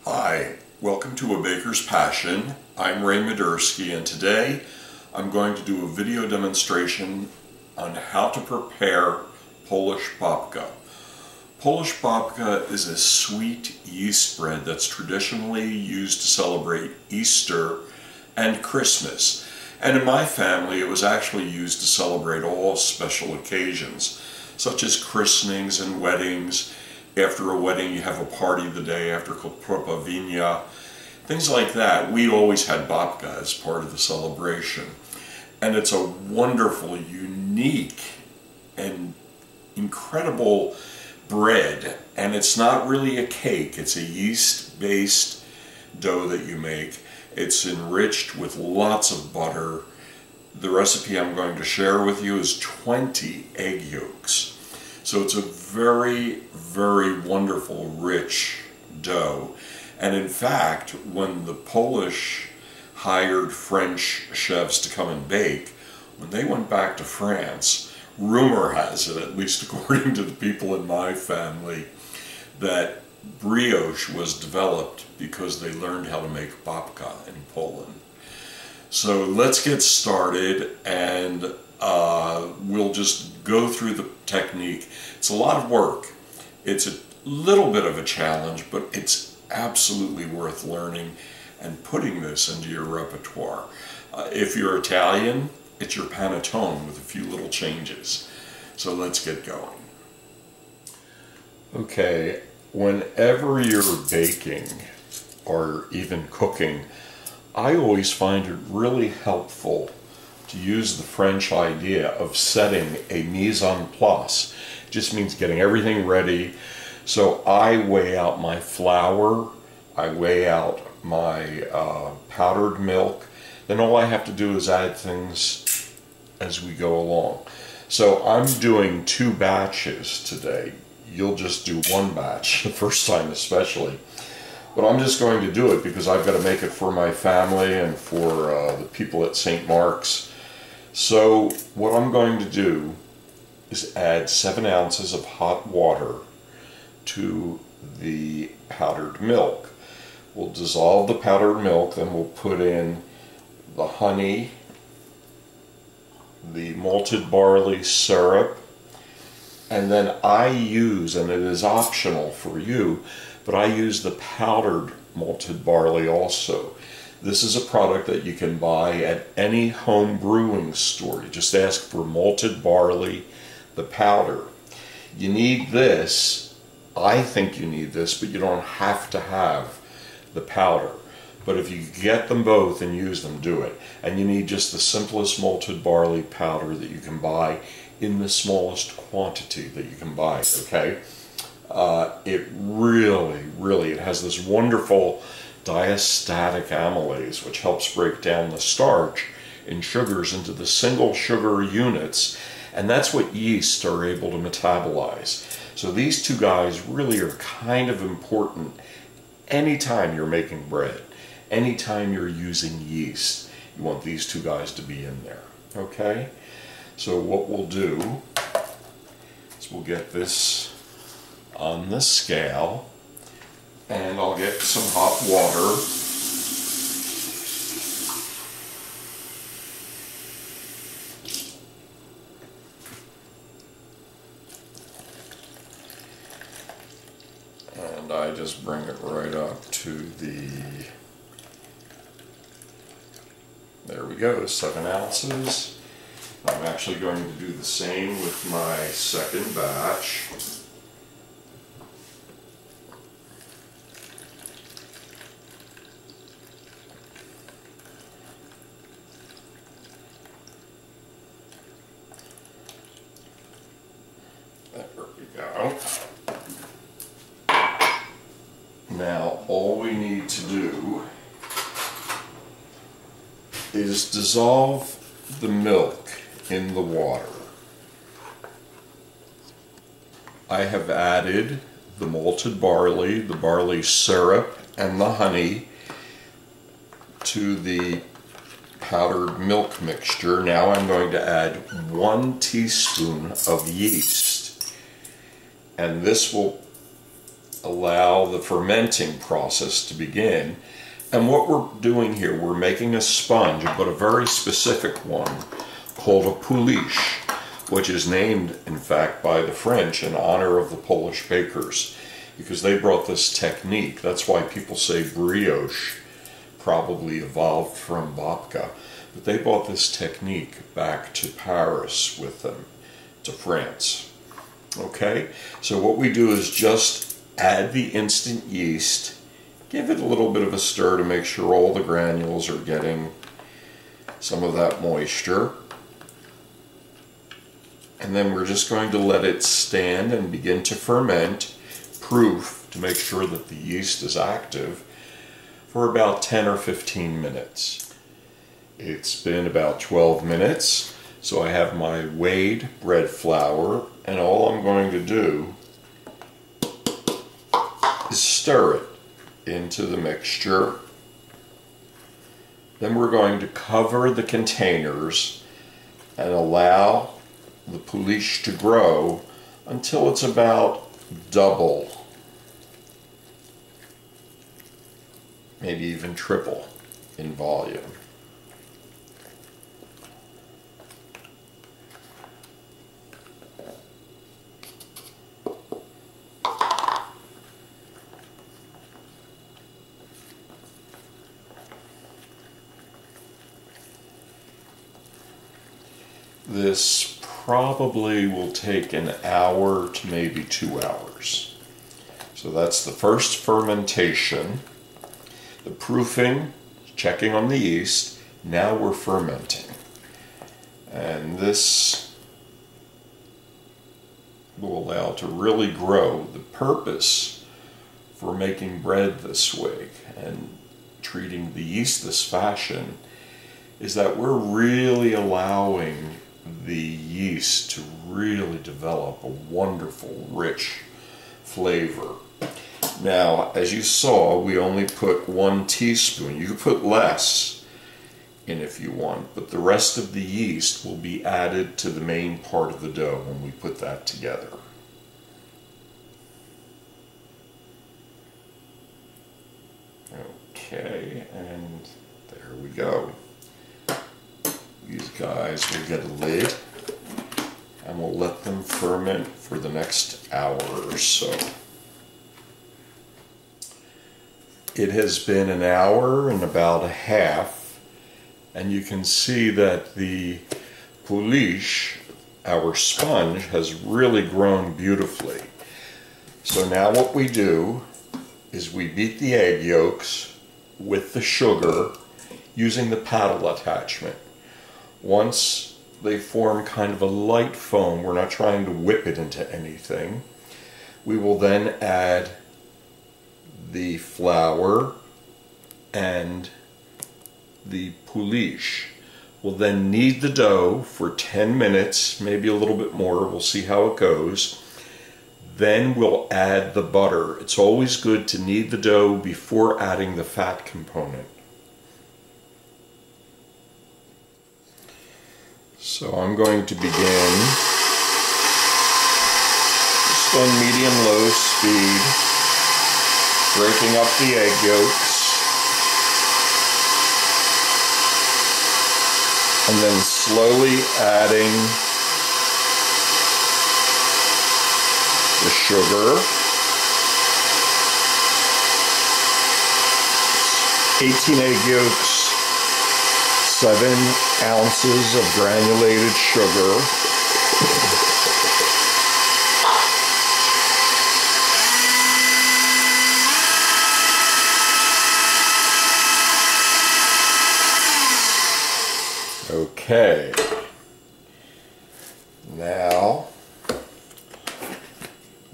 Hi, welcome to A Baker's Passion. I'm Ray Madursky, and today I'm going to do a video demonstration on how to prepare Polish Babka. Polish Babka is a sweet yeast bread that's traditionally used to celebrate Easter and Christmas. And in my family it was actually used to celebrate all special occasions, such as christenings and weddings. After a wedding you have a party the day after called propavinia, things like that. We always had babka as part of the celebration. And it's a wonderful, unique, and incredible bread. And it's not really a cake, it's a yeast-based dough that you make. It's enriched with lots of butter. The recipe I'm going to share with you is 20 egg yolks. So it's a very, very wonderful, rich dough. And in fact, when the Polish hired French chefs to come and bake, when they went back to France, rumor has it, at least according to the people in my family, that brioche was developed because they learned how to make babka in Poland. So let's get started, and we'll just go through the technique. It's a lot of work. It's a little bit of a challenge, but it's absolutely worth learning and putting this into your repertoire. If you're Italian, it's your panettone with a few little changes. So let's get going. Okay, whenever you're baking or even cooking, I always find it really helpful to use the French idea of setting a mise en place. It just means getting everything ready. So I weigh out my flour, I weigh out my powdered milk, then all I have to do is add things as we go along. So I'm doing 2 batches today. You'll just do 1 batch, the first time especially. But I'm just going to do it because I've got to make it for my family and for the people at St. Mark's. So what I'm going to do is add 7 ounces of hot water to the powdered milk. We'll dissolve the powdered milk, then we'll put in the honey, the malted barley syrup, and then I use, and it is optional for you, but I use the powdered malted barley also. This is a product that you can buy at any home brewing store. You just ask for malted barley, the powder. You need this. I think you need this, but you don't have to have the powder. But if you get them both and use them, do it. And you need just the simplest malted barley powder that you can buy in the smallest quantity that you can buy, okay? It really, it has this wonderful diastatic amylase, which helps break down the starch in sugars into the single sugar units, and that's what yeast are able to metabolize. So these 2 guys really are kind of important anytime you're making bread, anytime you're using yeast. You want these 2 guys to be in there, okay? So what we'll do is we'll get this on the scale, and I'll get some hot water. And I just bring it right up to the, there we go, 7 ounces. I'm actually going to do the same with my second batch. There we go. Now all we need to do is dissolve the milk in the water. I have added the malted barley, the barley syrup, and the honey to the powdered milk mixture. Now I'm going to add 1 teaspoon of yeast, and this will allow the fermenting process to begin. And what we're doing here, we're making a sponge, but a very specific one called a Polish, which is named, in fact, by the French in honor of the Polish bakers, because they brought this technique. That's why people say brioche probably evolved from babka. But they brought this technique back to Paris with them, to France. Okay, so what we do is just add the instant yeast, give it a little bit of a stir to make sure all the granules are getting some of that moisture. And then we're just going to let it stand and begin to ferment, proof, to make sure that the yeast is active, for about 10 or 15 minutes. It's been about 12 minutes, so I have my weighed bread flour, and all I'm going to do is stir it into the mixture. Then we're going to cover the containers and allow the Polish to grow until it's about double, maybe even triple in volume. This probably will take an hour to maybe 2 hours. So that's the first fermentation. The proofing, checking on the yeast. Now we're fermenting. And this will allow it to really grow. The purpose for making bread this way and treating the yeast this fashion is that we're really allowing the yeast to really develop a wonderful, rich flavor. Now, as you saw, we only put 1 teaspoon. You could put less in if you want, but the rest of the yeast will be added to the main part of the dough when we put that together. Okay, and there we go. These guys will get a lid, and we'll let them ferment for the next hour or so. It has been an hour and about a half, and you can see that the Polish, our sponge, has really grown beautifully. So now what we do is we beat the egg yolks with the sugar using the paddle attachment. Once they form kind of a light foam, we're not trying to whip it into anything, we will then add the flour and the Polish. We'll then knead the dough for 10 minutes, maybe a little bit more, we'll see how it goes. Then we'll add the butter. It's always good to knead the dough before adding the fat component. So I'm going to begin just on medium-low speed, breaking up the egg yolks, and then slowly adding the sugar, 18 egg yolks, 7 ounces of granulated sugar, okay, now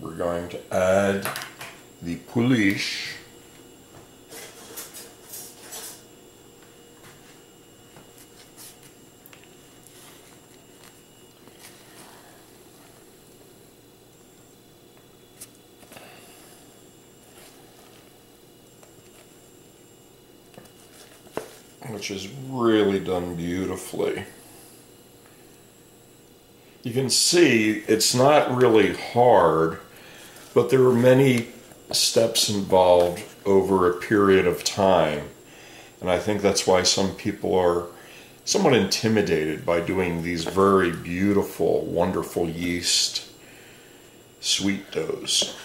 we're going to add the Polish. Which is really done beautifully. You can see it's not really hard, but there are many steps involved over a period of time. And I think that's why some people are somewhat intimidated by doing these very beautiful, wonderful yeast sweet doughs.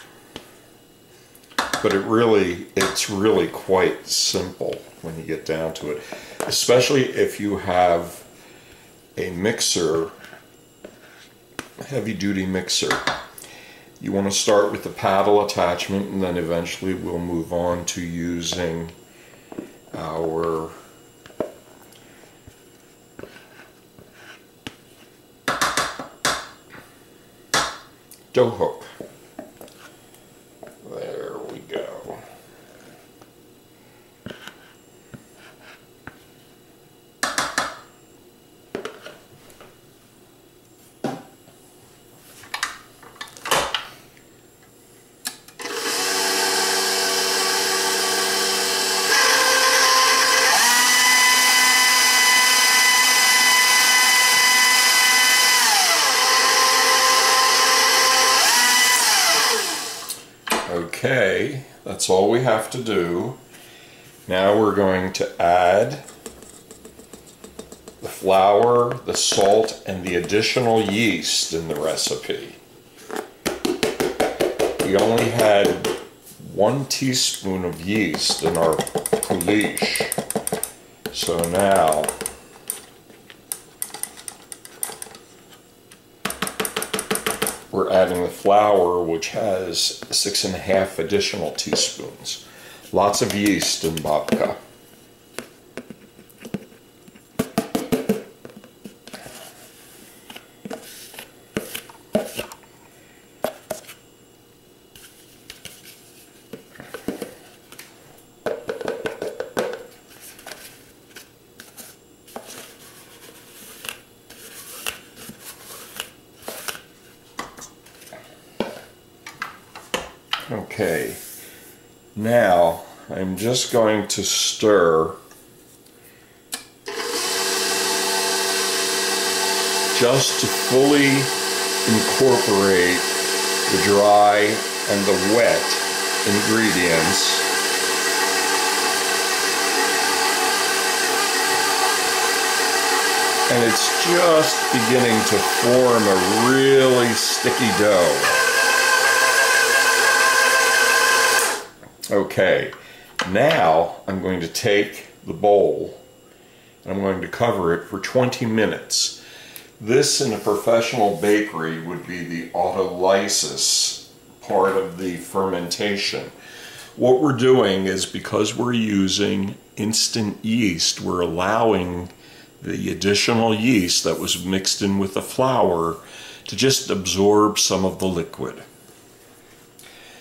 But it's really quite simple when you get down to it, especially if you have a mixer, a heavy-duty mixer. You want to start with the paddle attachment, and then eventually we'll move on to using our dough hook. There we go. Okay, that's all we have to do. Now we're going to add the flour, the salt, and the additional yeast in the recipe. We only had 1 teaspoon of yeast in our Polish. So now we're adding the flour, which has 6½ additional teaspoons. Lots of yeast in babka. Okay, now I'm just going to stir just to fully incorporate the dry and the wet ingredients. And it's just beginning to form a really sticky dough. Okay, now I'm going to take the bowl and I'm going to cover it for 20 minutes. This in a professional bakery would be the autolysis part of the fermentation. What we're doing is, because we're using instant yeast, we're allowing the additional yeast that was mixed in with the flour to just absorb some of the liquid.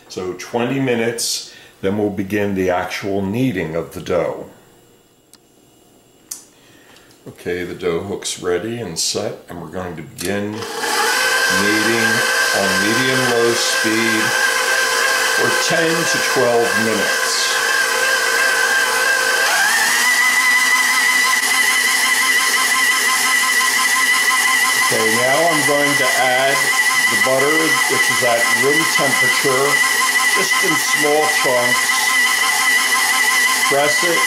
So 20 minutes. Then we'll begin the actual kneading of the dough. Okay, the dough hook's ready and set, and we're going to begin kneading on medium-low speed for 10 to 12 minutes. Okay, now I'm going to add the butter, which is at room temperature, just in small chunks. Press it,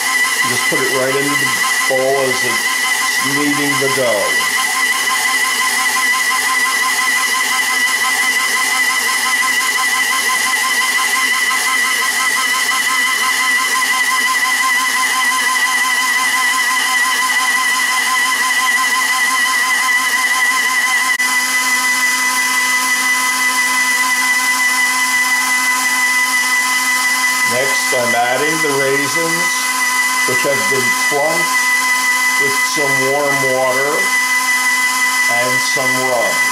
just put it right into the bowl as it's kneading the dough. Next, I'm adding the raisins, which have been plumped with some warm water and some rum.